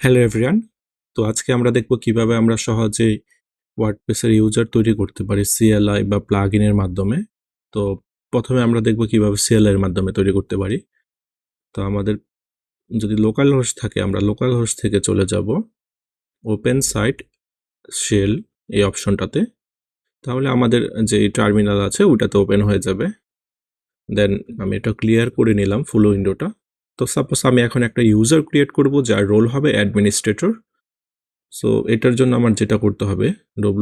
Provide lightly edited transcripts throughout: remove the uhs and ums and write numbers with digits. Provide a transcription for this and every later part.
Hello everyone. তো আজকে আমরা দেখব কিভাবে আমরা সহজেই ওয়ার্ডপ্রেসের ইউজার তৈরি করতে পারি সিএলআই বা প্লাগইনের মাধ্যমে। তো প্রথমে আমরা দেখব কিভাবে সিএলআই এর মাধ্যমে তৈরি করতে পারি। তো আমাদের যদি লোকাল হোস্ট থাকে আমরা লোকাল হোস্ট থেকে চলে যাব ওপেন সাইট শেল এই অপশনটাতে। তাহলে আমাদের যে টার্মিনাল আছে ওটাতে ওপেন হয়ে যাবে। দেন আমি এটা ক্লিয়ার করে নিলাম ফুল উইন্ডোটা। তো সাপোজ আমি এখন একটা ইউজার ক্রিয়েট করব যার রোল হবে অ্যাডমিনিস্ট্রেটর। সো এটার জন্য আমার যেটা করতে হবে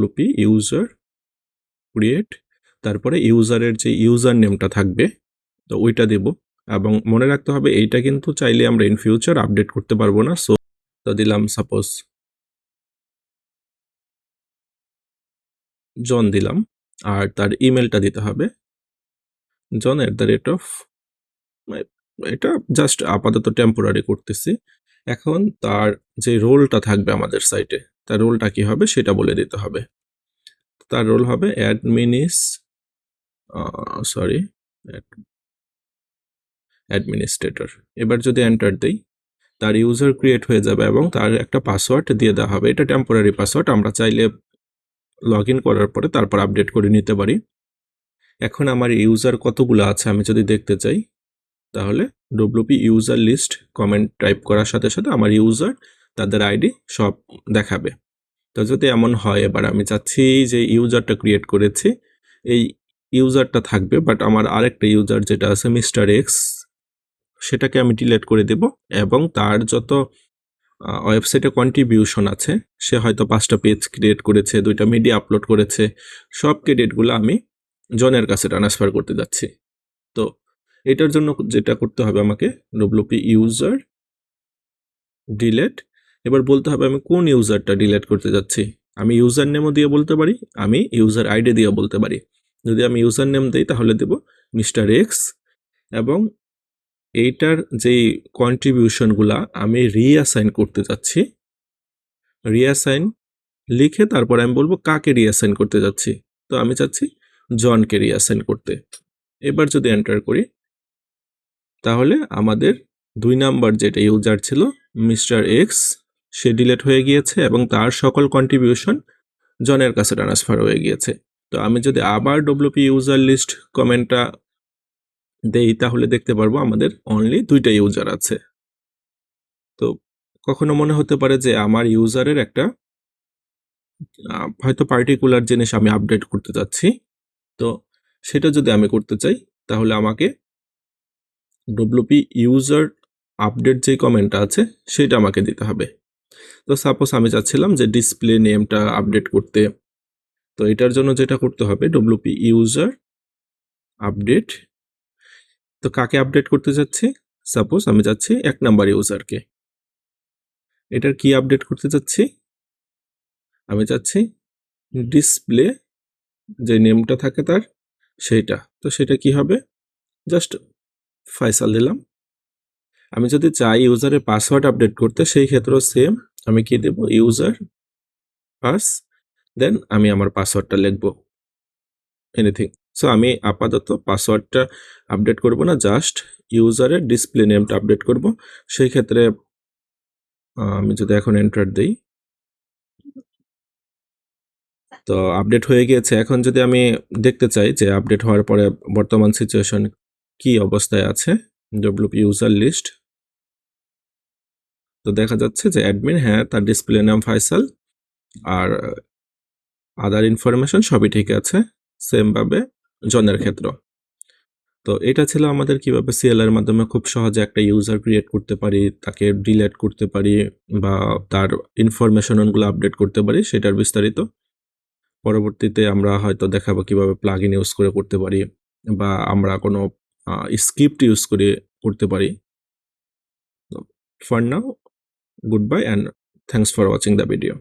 wp ইউজার ক্রিয়েট, তারপরে ইউজারের যে ইউজার নেমটা থাকবে তো ওইটা দেব। এবং মনে রাখতে হবে এইটা কিন্তু চাইলে আমরা ইন ফিউচার আপডেট করতে পারবো না। সো তো দিলাম সাপোজ জন দিলাম, আর তার ইমেলটা দিতে হবে jon@, এটা জাস্ট আপাতত টেম্পোরারি করতেছি। এখন তার যে রোলটা থাকবে আমাদের সাইটে তার রোলটা কি হবে সেটা বলে দিতে হবে। তার রোল হবে অ্যাডমিনিস্ট্রেটর। এবার যদি এন্টার দেই তার ইউজার ক্রিয়েট হয়ে যাবে এবং তার একটা পাসওয়ার্ড দিয়ে দেওয়া হবে। এটা টেম্পোরারি পাসওয়ার্ড, আমরা চাইলে লগ ইন করার পরে তারপর আপডেট করে নিতে পারি। এখন আমার ইউজার কতগুলো আছে আমি যদি দেখতে চাই তাহলে wp user list comment type করার সাথে সাথে আমার ইউজার তাদের আইডি সব দেখাবে। তো যদি এমন হয় এবার আমি চাচ্ছি যে ইউজারটা ক্রিয়েট করেছি এই ইউজারটা থাকবে, বাট আমার আরেকটা ইউজার যেটা আছে মিস্টার এক্স সেটাকে আমি ডিলিট করে দেব এবং তার যত ওয়েবসাইটে কন্ট্রিবিউশন আছে, সে হয়তো 5টা পেজ ক্রিয়েট করেছে, 2টা মিডিয়া আপলোড করেছে, সব ক্রেডিটগুলো আমি জনের কাছে ট্রান্সফার করতে যাচ্ছি। তো এটার জন্য যেটা করতে হবে আমাকে wp ইউজার ডিলেট, এবার বলতে হবে আমি কোন ইউজারটা ডিলিট করতে যাচ্ছি। আমি ইউজার নেমও দিয়ে বলতে পারি, আমি ইউজার আইডি দিয়ে বলতে পারি। যদি আমি ইউজার নেম দিই তাহলে দেব মিস্টার এক্স এবং এইটার যেই কন্ট্রিবিউশনগুলা আমি রিঅ্যাসাইন করতে যাচ্ছি, রিঅ্যাসাইন লিখে তারপর আমি বলবো কাকে রিঅ্যাসাইন করতে যাচ্ছি। তো আমি চাচ্ছি জনকে রিঅ্যাসাইন করতে। এবার যদি এন্টার করি তাহলে আমাদের 2 নাম্বার যেটা ইউজার ছিল মিস্টার এক্স সে ডিলিট হয়ে গিয়েছে এবং তার সকল কন্ট্রিবিউশন জনের কাছে ট্রান্সফার হয়ে গিয়েছে। তো আমি যদি আবার wp ইউজার লিস্ট কমেন্টটা দেই তাহলে দেখতে পারবো আমাদের অনলি 2টা ইউজার আছে। তো কখনো মনে হতে পারে যে আমার ইউজারের একটা হয়তো পার্টিকুলার জিনিস আমি আপডেট করতে চাচ্ছি, তো সেটা যদি আমি করতে চাই তাহলে আমাকে wp ইউজার আপডেট যে কমেন্টটা আছে সেটা আমাকে দিতে হবে। তো সাপোজ আমি চাচ্ছিলাম যে ডিসপ্লে নেমটা আপডেট করতে, তো এটার জন্য যেটা করতে হবে wp ইউজার আপডেট। তো কাকে আপডেট করতে যাচ্ছি, সাপোজ আমি যাচ্ছি 1 নাম্বার ইউজারকে। এটার কি আপডেট করতে যাচ্ছি, আমি চাচ্ছি ডিসপ্লে যে নেমটা থাকে তার সেইটা। তো সেটা কি হবে, জাস্ট ফয়সাল দিলাম। আমি যদি চাই ইউজারের পাসওয়ার্ড আপডেট করতে সেই ক্ষেত্রেও সেম, আমি কি দেব ইউজার পাস, দেন আমি আমার পাসওয়ার্ডটা লিখব এনিথিং। সো আমি আপাতত পাসওয়ার্ডটা আপডেট করব না, জাস্ট ইউজারের ডিসপ্লে নেমটা আপডেট করব। সেই ক্ষেত্রে আমি যদি এখন এন্টার দেই তো আপডেট হয়ে গিয়েছে। এখন যদি আমি দেখতে চাই যে আপডেট হওয়ার পরে বর্তমান সিচুয়েশন কি অবস্থায় আছে wp ইউজার লিস্ট, তো দেখা যাচ্ছে যে অ্যাডমিন, হ্যাঁ তার ডিসপ্লে নাম ফয়সাল আর আদার ইনফরমেশন সবই ঠিক আছে, সেম ভাবে জনের ক্ষেত্র। তো এটা ছিল আমাদের কিভাবে সিএল এর মাধ্যমে খুব সহজে একটা ইউজার ক্রিয়েট করতে পারি, তাকে ডিলিট করতে পারি বা তার ইনফরমেশনগুলো আপডেট করতে পারি সেটার বিস্তারিত। পরবর্তীতে আমরা হয়তো দেখাবো কিভাবে প্লাগইন ইউজ করে করতে পারি বা আমরা কোনো স্ক্রিপ্ট ইউজ করে করতে পারি। For now, goodbye and thanks for watching the video.